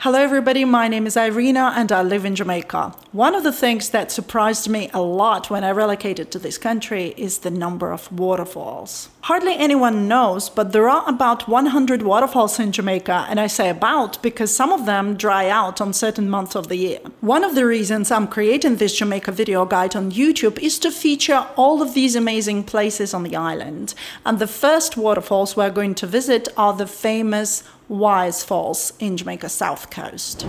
Hello everybody, my name is Irina and I live in Jamaica. One of the things that surprised me a lot when I relocated to this country is the number of waterfalls. Hardly anyone knows, but there are about 100 waterfalls in Jamaica, and I say about because some of them dry out on certain months of the year. One of the reasons I'm creating this Jamaica video guide on YouTube is to feature all of these amazing places on the island. And the first waterfalls we're going to visit are the famous Falls in Jamaica's south coast.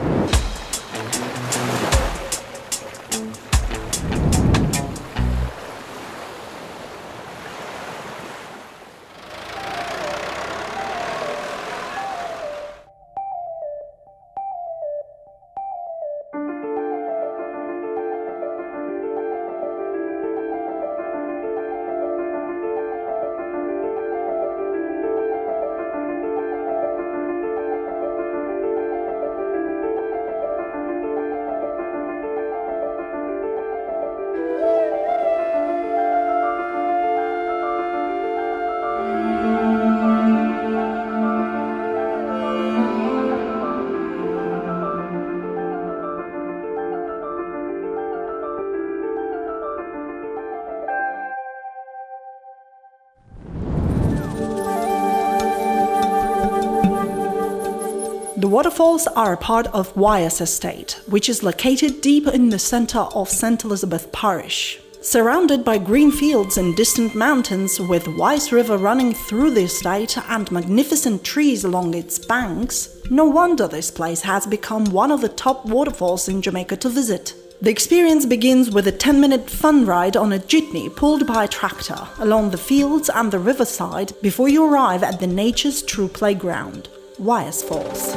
The waterfalls are a part of Wyeth Estate, which is located deep in the center of St. Elizabeth parish. Surrounded by green fields and distant mountains, with Wyeth River running through the estate and magnificent trees along its banks, no wonder this place has become one of the top waterfalls in Jamaica to visit. The experience begins with a 10-minute fun ride on a jeepney pulled by a tractor along the fields and the riverside before you arrive at the nature's true playground, Wyeth Falls.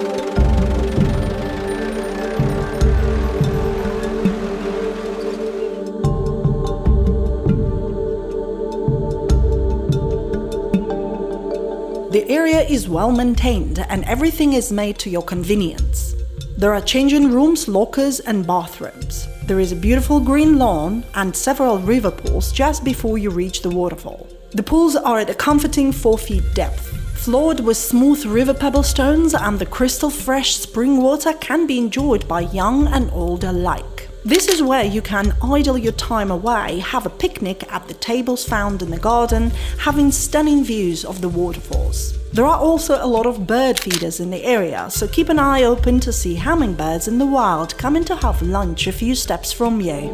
The area is well maintained and everything is made to your convenience. There are changing rooms, lockers and bathrooms. There is a beautiful green lawn and several river pools just before you reach the waterfall. The pools are at a comforting 4 feet depth. Floored with smooth river pebble stones, and the crystal fresh spring water can be enjoyed by young and old alike. This is where you can idle your time away, have a picnic at the tables found in the garden, having stunning views of the waterfalls. There are also a lot of bird feeders in the area, so keep an eye open to see hummingbirds in the wild coming to have lunch a few steps from you.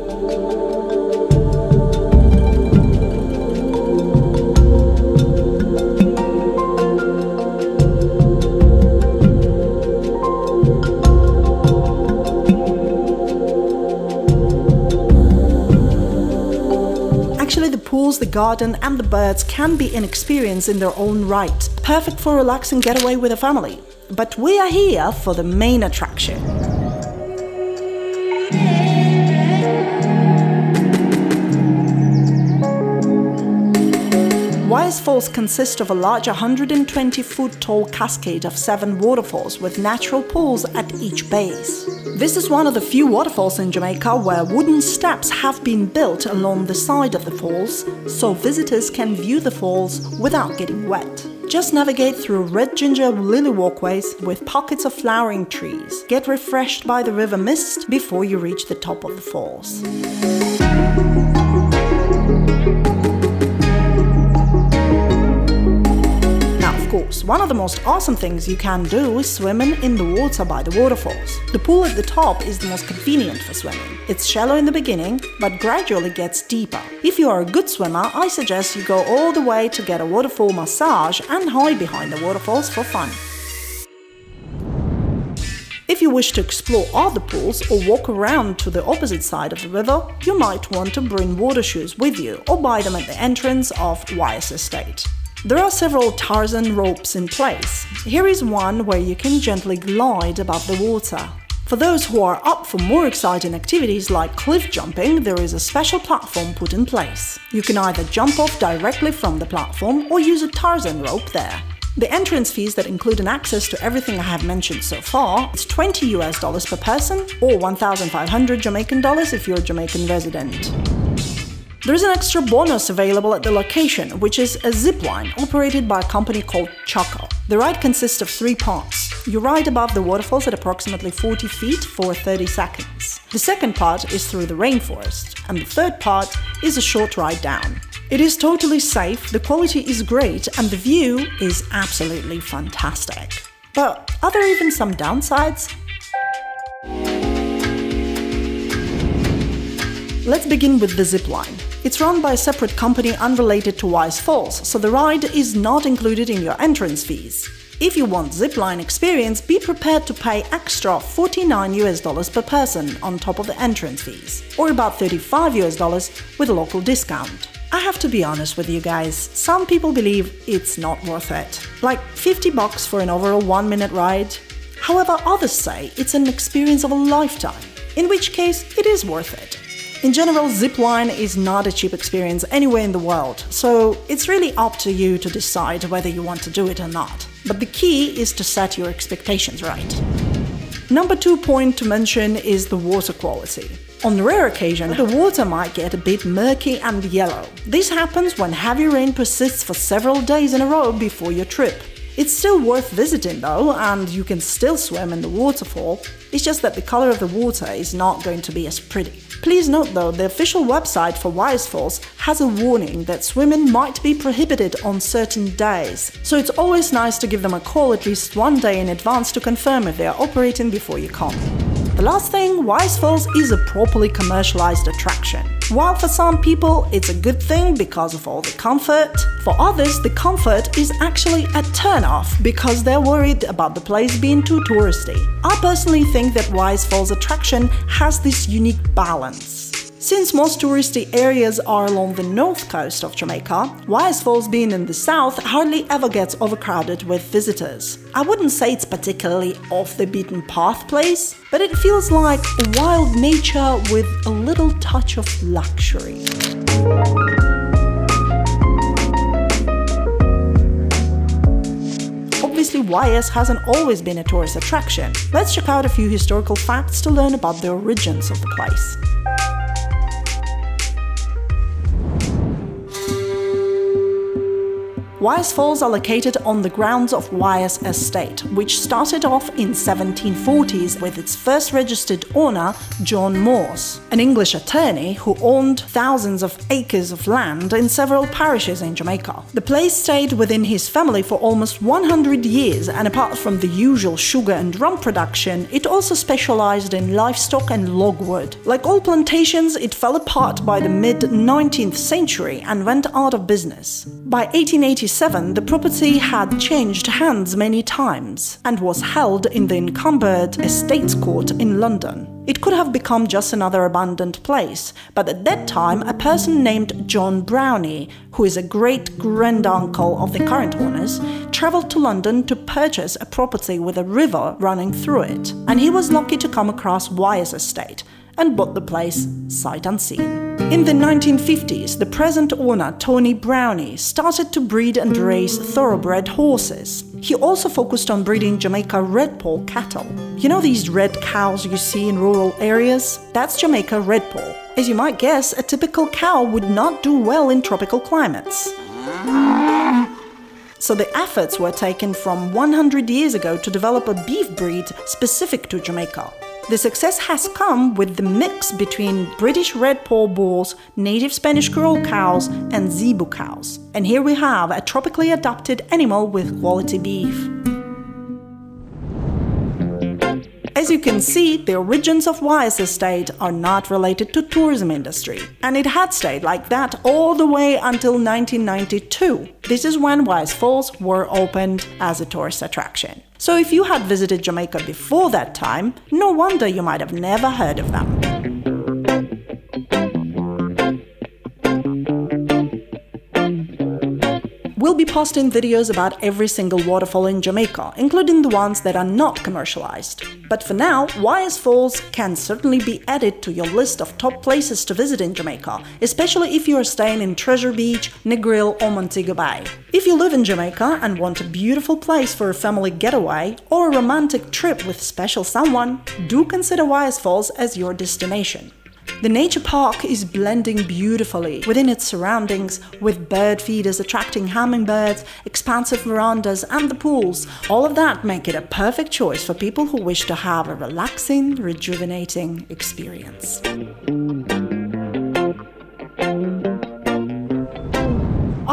Actually, the pools, the garden and the birds can be an experience in their own right, perfect for a relaxing getaway with a family. But we are here for the main attraction. Wyeth Falls consist of a large 120-foot-tall cascade of 7 waterfalls with natural pools at each base. This is one of the few waterfalls in Jamaica where wooden steps have been built along the side of the falls, so visitors can view the falls without getting wet. Just navigate through red ginger lily walkways with pockets of flowering trees. Get refreshed by the river mist before you reach the top of the falls. Of course, one of the most awesome things you can do is swimming in the water by the waterfalls. The pool at the top is the most convenient for swimming. It's shallow in the beginning, but gradually gets deeper. If you are a good swimmer, I suggest you go all the way to get a waterfall massage and hide behind the waterfalls for fun. If you wish to explore other pools or walk around to the opposite side of the river, you might want to bring water shoes with you or buy them at the entrance of Wyeth Estate. There are several Tarzan ropes in place. Here is one where you can gently glide above the water. For those who are up for more exciting activities like cliff jumping, there is a special platform put in place. You can either jump off directly from the platform or use a Tarzan rope there. The entrance fees that include an access to everything I have mentioned so far is $20 per person or 1,500 Jamaican dollars if you're a Jamaican resident. There is an extra bonus available at the location, which is a zipline operated by a company called Choco. The ride consists of 3 parts. You ride above the waterfalls at approximately 40 feet for 30 seconds. The second part is through the rainforest, and the third part is a short ride down. It is totally safe, the quality is great, and the view is absolutely fantastic. But are there even some downsides? Let's begin with the Zipline. It's run by a separate company unrelated to Wise Falls, so the ride is not included in your entrance fees. If you want Zipline experience, be prepared to pay extra $49 per person on top of the entrance fees, or about $35 with a local discount. I have to be honest with you guys, some people believe it's not worth it. Like $50 for an overall 1-minute ride? However, others say it's an experience of a lifetime, in which case it is worth it. In general, Zipline is not a cheap experience anywhere in the world, so it's really up to you to decide whether you want to do it or not. But the key is to set your expectations right. Number 2 point to mention is the water quality. On rare occasion, the water might get a bit murky and yellow. This happens when heavy rain persists for several days in a row before your trip. It's still worth visiting though, and you can still swim in the waterfall, it's just that the color of the water is not going to be as pretty. Please note though, the official website for Wise Falls has a warning that swimming might be prohibited on certain days, so it's always nice to give them a call at least one day in advance to confirm if they are operating before you come. The last thing, Wise Falls is a properly commercialized attraction. While for some people it's a good thing because of all the comfort, for others the comfort is actually a turn-off because they're worried about the place being too touristy. I personally think that Wise Falls attraction has this unique balance. Since most touristy areas are along the north coast of Jamaica, Wise Falls being in the south hardly ever gets overcrowded with visitors. I wouldn't say it's particularly off-the-beaten-path place, but it feels like wild nature with a little touch of luxury. Obviously, YS hasn't always been a tourist attraction. Let's check out a few historical facts to learn about the origins of the place. Wise Falls are located on the grounds of Wise Estate, which started off in 1740s with its first registered owner, John Morse, an English attorney who owned thousands of acres of land in several parishes in Jamaica. The place stayed within his family for almost 100 years, and apart from the usual sugar and rum production, it also specialized in livestock and logwood. Like all plantations, it fell apart by the mid-19th century and went out of business. By 1887, the property had changed hands many times and was held in the encumbered Estates Court in London. It could have become just another abandoned place, but at that time a person named John Brownie, who is a great-granduncle of the current owners, travelled to London to purchase a property with a river running through it, and he was lucky to come across Wise Estate and bought the place sight unseen. In the 1950s, the present owner, Tony Brownie, started to breed and raise thoroughbred horses. He also focused on breeding Jamaica Red Poll cattle. You know these red cows you see in rural areas? That's Jamaica Red Poll. As you might guess, a typical cow would not do well in tropical climates. So the efforts were taken from 100 years ago to develop a beef breed specific to Jamaica. The success has come with the mix between British Red Poll bulls, native Spanish Creole cows, and Zebu cows. And here we have a tropically adapted animal with quality beef. As you can see, the origins of Wise Estate are not related to tourism industry, and it had stayed like that all the way until 1992. This is when Wise Falls were opened as a tourist attraction. So if you had visited Jamaica before that time, no wonder you might have never heard of them. We'll be posting videos about every single waterfall in Jamaica, including the ones that are not commercialized. But for now, Wise Falls can certainly be added to your list of top places to visit in Jamaica, especially if you are staying in Treasure Beach, Negril or Montego Bay. If you live in Jamaica and want a beautiful place for a family getaway or a romantic trip with special someone, do consider Wise Falls as your destination. The nature park is blending beautifully within its surroundings, with bird feeders attracting hummingbirds, expansive verandas and the pools. All of that make it a perfect choice for people who wish to have a relaxing, rejuvenating experience.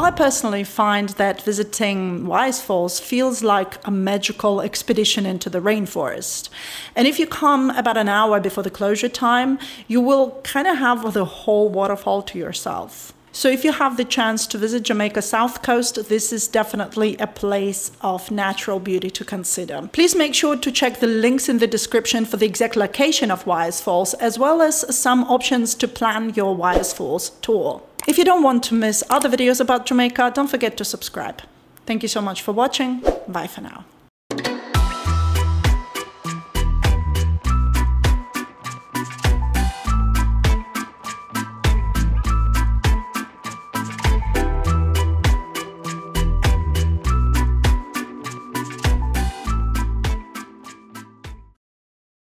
I personally find that visiting Wise Falls feels like a magical expedition into the rainforest. And if you come about an hour before the closure time, you will kind of have the whole waterfall to yourself. So if you have the chance to visit Jamaica South Coast, this is definitely a place of natural beauty to consider. Please make sure to check the links in the description for the exact location of Wise Falls, as well as some options to plan your Wise Falls tour. If you don't want to miss other videos about Jamaica, don't forget to subscribe. Thank you so much for watching. Bye for now.